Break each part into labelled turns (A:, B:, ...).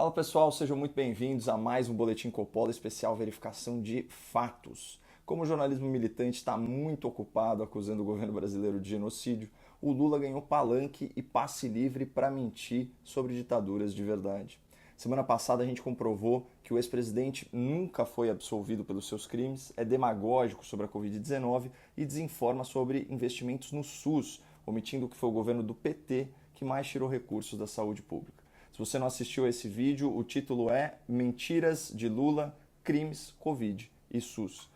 A: Fala pessoal, sejam muito bem-vindos a mais um Boletim Coppola especial verificação de fatos. Como o jornalismo militante está muito ocupado acusando o governo brasileiro de genocídio, o Lula ganhou palanque e passe livre para mentir sobre ditaduras de verdade. Semana passada a gente comprovou que o ex-presidente nunca foi absolvido pelos seus crimes, é demagógico sobre a Covid-19 e desinforma sobre investimentos no SUS, omitindo que foi o governo do PT que mais tirou recursos da saúde pública. Se você não assistiu a esse vídeo, o título é Mentiras de Lula, Crimes, Covid e SUS.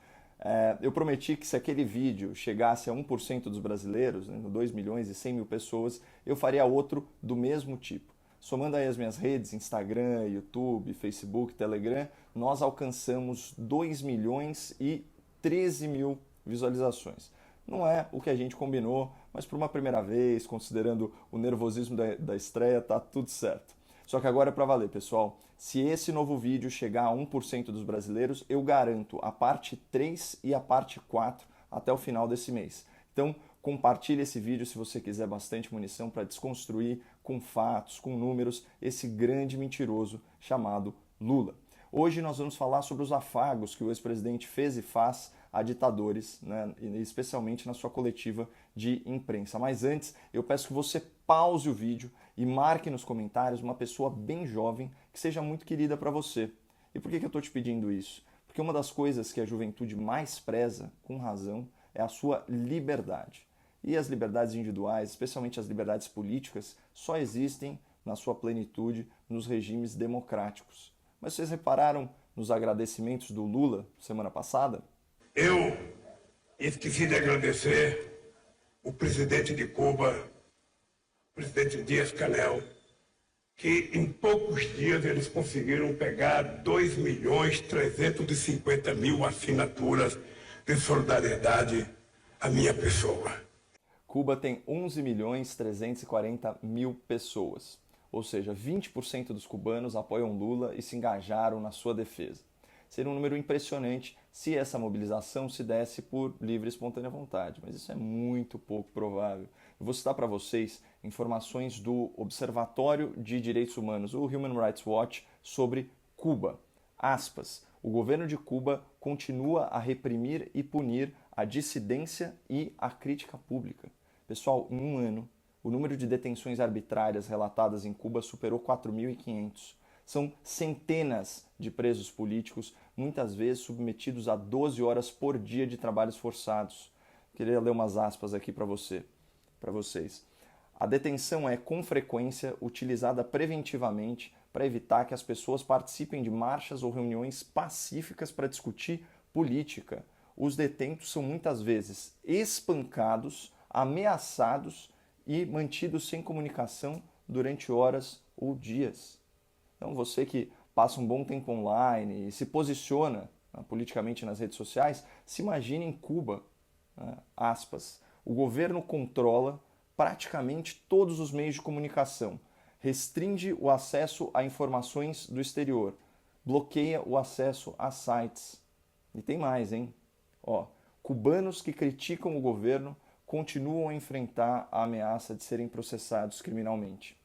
A: Eu prometi que se aquele vídeo chegasse a 1% dos brasileiros, 2 milhões e 100 mil pessoas, eu faria outro do mesmo tipo. Somando aí as minhas redes, Instagram, YouTube, Facebook, Telegram, nós alcançamos 2 milhões e 13 mil visualizações. Não é o que a gente combinou, mas por uma primeira vez, considerando o nervosismo da estreia, tá tudo certo. Só que agora é para valer, pessoal. Se esse novo vídeo chegar a 1% dos brasileiros, eu garanto a parte 3 e a parte 4 até o final desse mês. Então, compartilhe esse vídeo se você quiser bastante munição para desconstruir com fatos, com números, esse grande mentiroso chamado Lula. Hoje nós vamos falar sobre os afagos que o ex-presidente fez e faz a ditadores, né, especialmente na sua coletiva de imprensa. Mas antes, eu peço que você pause o vídeo e marque nos comentários uma pessoa bem jovem que seja muito querida para você. E por que eu estou te pedindo isso? Porque uma das coisas que a juventude mais preza, com razão, é a sua liberdade. E as liberdades individuais, especialmente as liberdades políticas, só existem na sua plenitude nos regimes democráticos. Mas vocês repararam nos agradecimentos do Lula semana passada?
B: Eu esqueci de agradecer o presidente de Cuba, o presidente Díaz-Canel, que em poucos dias eles conseguiram pegar 2.350.000 assinaturas de solidariedade à minha pessoa.
A: Cuba tem 11.340.000 pessoas, ou seja, 20% dos cubanos apoiam Lula e se engajaram na sua defesa. Seria um número impressionante se essa mobilização se desse por livre e espontânea vontade, mas isso é muito pouco provável. Eu vou citar para vocês informações do Observatório de Direitos Humanos, o Human Rights Watch, sobre Cuba. Aspas, o governo de Cuba continua a reprimir e punir a dissidência e a crítica pública. Pessoal, em um ano, o número de detenções arbitrárias relatadas em Cuba superou 4.500. São centenas de presos políticos, muitas vezes submetidos a 12 horas por dia de trabalhos forçados. Queria ler umas aspas aqui para vocês. A detenção é, com frequência, utilizada preventivamente para evitar que as pessoas participem de marchas ou reuniões pacíficas para discutir política. Os detentos são muitas vezes espancados, ameaçados e mantidos sem comunicação durante horas ou dias. Então você que passa um bom tempo online e se posiciona politicamente nas redes sociais, se imagine em Cuba, aspas, o governo controla praticamente todos os meios de comunicação, restringe o acesso a informações do exterior, bloqueia o acesso a sites. E tem mais, hein? Cubanos que criticam o governo continuam a enfrentar a ameaça de serem processados criminalmente.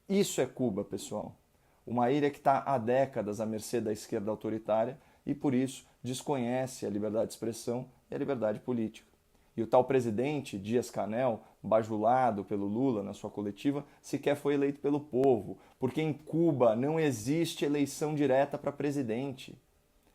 A: Isso é Cuba, pessoal. Uma ilha que está há décadas à mercê da esquerda autoritária e, por isso, desconhece a liberdade de expressão e a liberdade política. E o tal presidente, Díaz-Canel, bajulado pelo Lula na sua coletiva, sequer foi eleito pelo povo, porque em Cuba não existe eleição direta para presidente.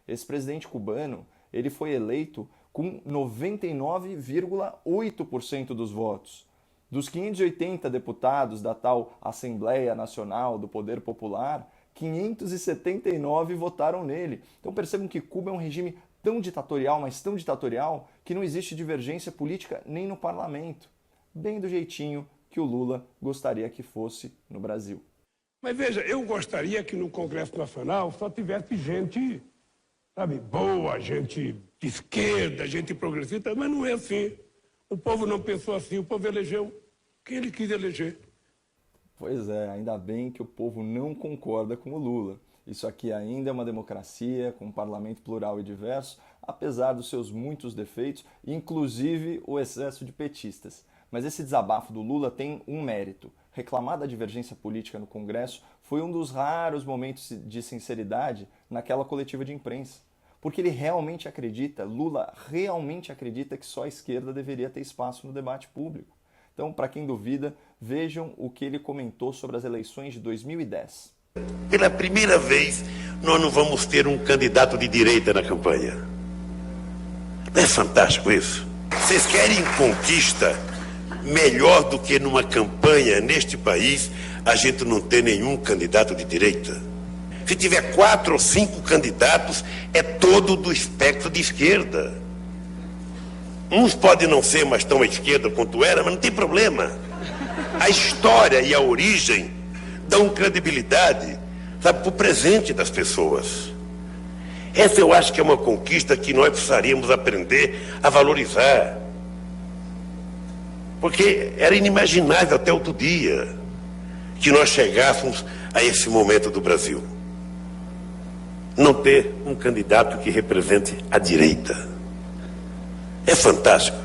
A: Esse presidente cubano, ele foi eleito com 99,8% dos votos. Dos 580 deputados da tal Assembleia Nacional do Poder Popular, 579 votaram nele. Então percebam que Cuba é um regime tão ditatorial, mas tão ditatorial, que não existe divergência política nem no parlamento. Bem do jeitinho que o Lula gostaria que fosse no Brasil.
B: Mas veja, eu gostaria que no Congresso Nacional só tivesse gente, sabe, boa, gente de esquerda, gente progressista, mas não é assim. O povo não pensou assim, o povo elegeu quem ele quis eleger.
A: Pois é, ainda bem que o povo não concorda com o Lula. Isso aqui ainda é uma democracia, com um parlamento plural e diverso, apesar dos seus muitos defeitos, inclusive o excesso de petistas. Mas esse desabafo do Lula tem um mérito. Reclamar da divergência política no Congresso foi um dos raros momentos de sinceridade naquela coletiva de imprensa. Porque ele realmente acredita, Lula realmente acredita que só a esquerda deveria ter espaço no debate público. Então, para quem duvida, vejam o que ele comentou sobre as eleições de 2010.
C: Pela primeira vez, nós não vamos ter um candidato de direita na campanha. Não é fantástico isso? Vocês querem conquista melhor do que numa campanha neste país a gente não ter nenhum candidato de direita? Se tiver 4 ou 5 candidatos, é todo do espectro de esquerda. Uns podem não ser mais tão à esquerda quanto era, mas não tem problema. A história e a origem dão credibilidade, sabe, para o presente das pessoas. Essa eu acho que é uma conquista que nós precisaríamos aprender a valorizar. Porque era inimaginável até outro dia que nós chegássemos a esse momento do Brasil. Não ter um candidato que represente a direita. É fantástico.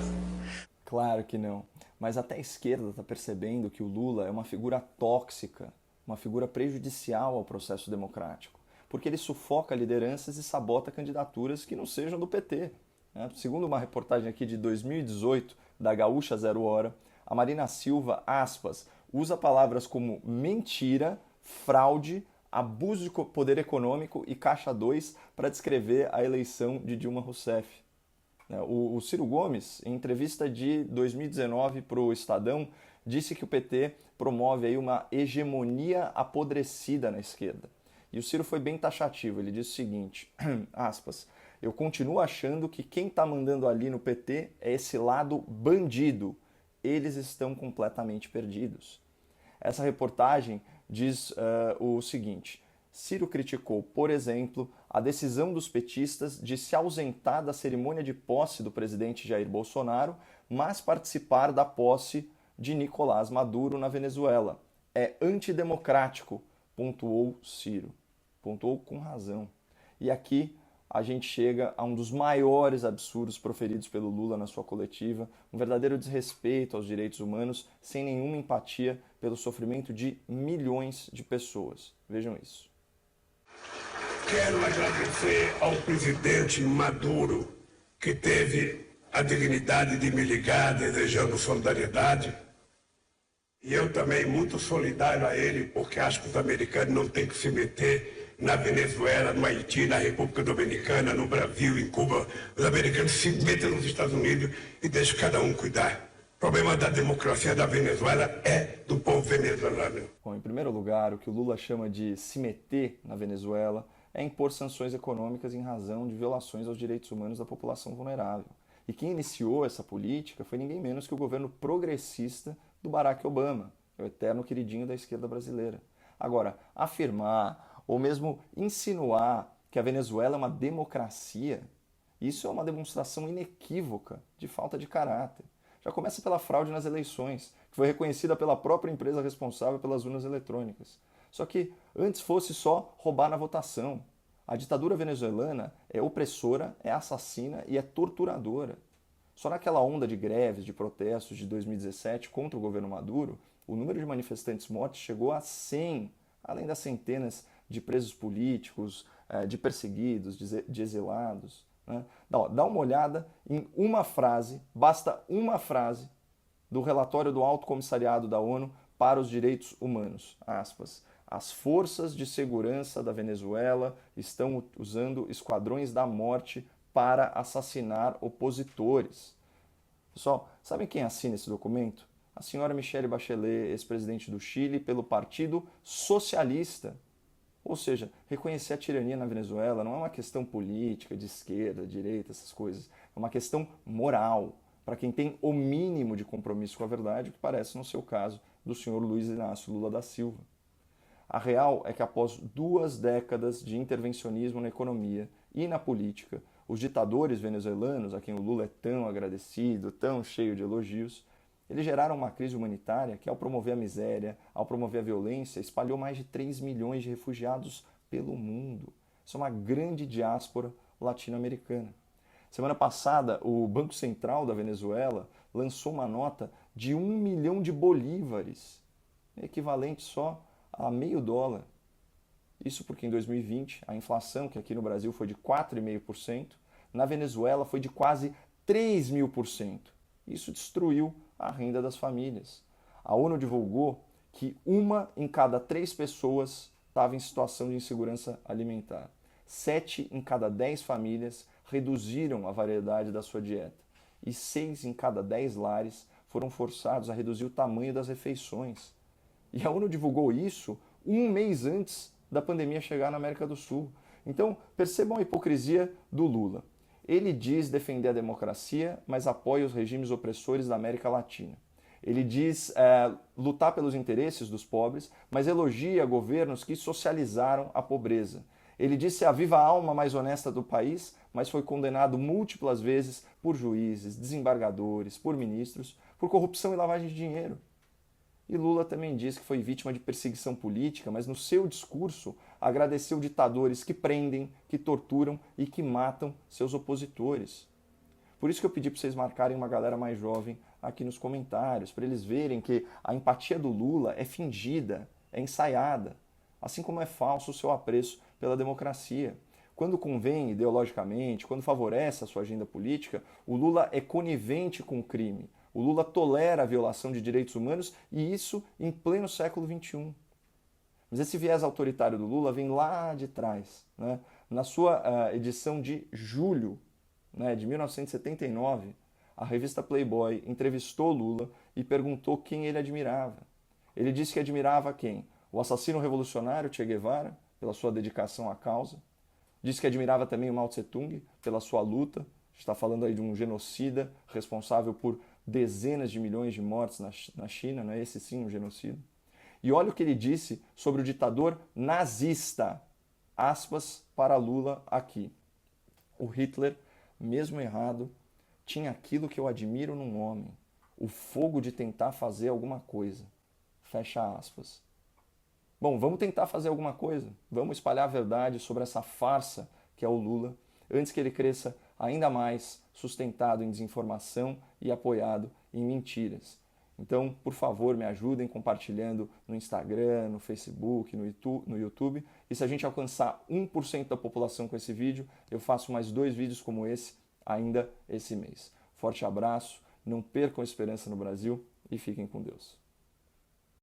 A: Claro que não. Mas até a esquerda está percebendo que o Lula é uma figura tóxica, uma figura prejudicial ao processo democrático, porque ele sufoca lideranças e sabota candidaturas que não sejam do PT. Segundo uma reportagem aqui de 2018 da Gaúcha Zero Hora, a Marina Silva, aspas, usa palavras como mentira, fraude, abuso de poder econômico e caixa 2 para descrever a eleição de Dilma Rousseff. O Ciro Gomes, em entrevista de 2019 para o Estadão, disse que o PT promove aí uma hegemonia apodrecida na esquerda. E o Ciro foi bem taxativo, ele disse o seguinte, aspas, eu continuo achando que quem está mandando ali no PT é esse lado bandido. Eles estão completamente perdidos. Essa reportagem diz o seguinte, Ciro criticou, por exemplo, a decisão dos petistas de se ausentar da cerimônia de posse do presidente Jair Bolsonaro, mas participar da posse de Nicolás Maduro na Venezuela. É antidemocrático, pontuou Ciro. Pontuou com razão. E aqui a gente chega a um dos maiores absurdos proferidos pelo Lula na sua coletiva, um verdadeiro desrespeito aos direitos humanos, sem nenhuma empatia pelo sofrimento de milhões de pessoas. Vejam isso.
B: Quero agradecer ao presidente Maduro, que teve a dignidade de me ligar desejando solidariedade. E eu também muito solidário a ele, porque acho que os americanos não têm que se meter na Venezuela, no Haiti, na República Dominicana, no Brasil, em Cuba. Os americanos se metem nos Estados Unidos e deixam cada um cuidar. O problema da democracia da Venezuela é do povo venezuelano.
A: Bom, em primeiro lugar, o que o Lula chama de se meter na Venezuela é impor sanções econômicas em razão de violações aos direitos humanos da população vulnerável. E quem iniciou essa política foi ninguém menos que o governo progressista do Barack Obama, o eterno queridinho da esquerda brasileira. Agora, afirmar ou mesmo insinuar que a Venezuela é uma democracia, isso é uma demonstração inequívoca de falta de caráter. Já começa pela fraude nas eleições, que foi reconhecida pela própria empresa responsável pelas urnas eletrônicas. Só que antes fosse só roubar na votação. A ditadura venezuelana é opressora, é assassina e é torturadora. Só naquela onda de greves, de protestos de 2017 contra o governo Maduro, o número de manifestantes mortos chegou a 100, além das centenas de presos políticos, de perseguidos, de exilados. Dá uma olhada em uma frase, basta uma frase, do relatório do Alto Comissariado da ONU para os Direitos Humanos, aspas. As forças de segurança da Venezuela estão usando esquadrões da morte para assassinar opositores. Pessoal, sabem quem assina esse documento? A senhora Michelle Bachelet, ex-presidente do Chile, pelo Partido Socialista. Ou seja, reconhecer a tirania na Venezuela não é uma questão política, de esquerda, direita, essas coisas. É uma questão moral, para quem tem o mínimo de compromisso com a verdade, o que parece, no seu caso, do senhor Luiz Inácio Lula da Silva. A real é que após 2 décadas de intervencionismo na economia e na política, os ditadores venezuelanos, a quem o Lula é tão agradecido, tão cheio de elogios, eles geraram uma crise humanitária que, ao promover a miséria, ao promover a violência, espalhou mais de 3 milhões de refugiados pelo mundo. Isso é uma grande diáspora latino-americana. Semana passada, o Banco Central da Venezuela lançou uma nota de 1 milhão de bolívares, equivalente só a meio dólar. Isso porque em 2020 a inflação, que aqui no Brasil foi de 4,5%, na Venezuela foi de quase 3.000%. Isso destruiu a renda das famílias. A ONU divulgou que 1 em cada 3 pessoas estava em situação de insegurança alimentar. 7 em cada 10 famílias reduziram a variedade da sua dieta. E 6 em cada 10 lares foram forçados a reduzir o tamanho das refeições. E a ONU divulgou isso um mês antes da pandemia chegar na América do Sul. Então, percebam a hipocrisia do Lula. Ele diz defender a democracia, mas apoia os regimes opressores da América Latina. Ele diz lutar pelos interesses dos pobres, mas elogia governos que socializaram a pobreza. Ele diz ser a viva alma mais honesta do país, mas foi condenado múltiplas vezes por juízes, desembargadores, por ministros, por corrupção e lavagem de dinheiro. E Lula também diz que foi vítima de perseguição política, mas no seu discurso agradeceu ditadores que prendem, que torturam e que matam seus opositores. Por isso que eu pedi para vocês marcarem uma galera mais jovem aqui nos comentários, para eles verem que a empatia do Lula é fingida, é ensaiada, assim como é falso o seu apreço pela democracia. Quando convém ideologicamente, quando favorece a sua agenda política, o Lula é conivente com o crime. O Lula tolera a violação de direitos humanos e isso em pleno século XXI. Mas esse viés autoritário do Lula vem lá de trás, né? Na sua edição de julho, né, de 1979, a revista Playboy entrevistou Lula e perguntou quem ele admirava. Ele disse que admirava quem? O assassino revolucionário Che Guevara, pela sua dedicação à causa. Disse que admirava também o Mao Tse-tung, pela sua luta. Está falando aí de um genocida responsável por dezenas de milhões de mortes na China, né? Esse sim um genocídio. E olha o que ele disse sobre o ditador nazista. Aspas para Lula aqui. O Hitler, mesmo errado, tinha aquilo que eu admiro num homem, o fogo de tentar fazer alguma coisa. Fecha aspas. Bom, vamos tentar fazer alguma coisa. Vamos espalhar a verdade sobre essa farsa que é o Lula, antes que ele cresça ainda mais sustentado em desinformação e apoiado em mentiras. Então, por favor, me ajudem compartilhando no Instagram, no Facebook, no YouTube. E se a gente alcançar 1% da população com esse vídeo, eu faço mais 2 vídeos como esse ainda esse mês. Forte abraço, não percam a esperança no Brasil e fiquem com Deus.